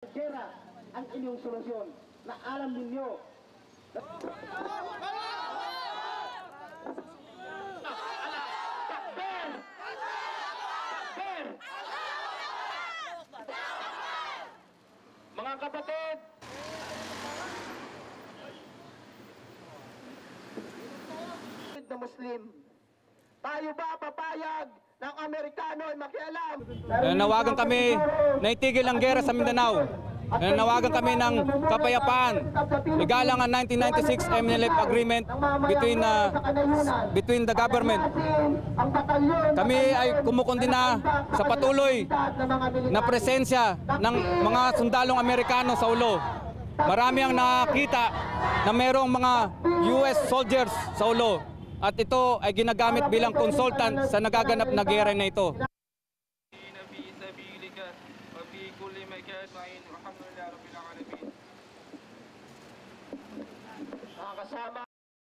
Gera ang inyong solusyon na alam ninyo. Mga kapatid, Na Muslim, tayo ba papayag ng Amerikano ay makialam? Nananawagan kami na itigil ang gera sa Mindanao. Nananawagan kami ng kapayapaan. Igalang ang 1996 MNLF agreement between the government. Kami ay kumukundina sa patuloy na presensya ng mga sundalong Amerikano sa ulo. Marami ang nakita na mayroong mga US soldiers sa ulo. At ito ay ginagamit bilang consultant sa nagaganap na gera na ito. Kasama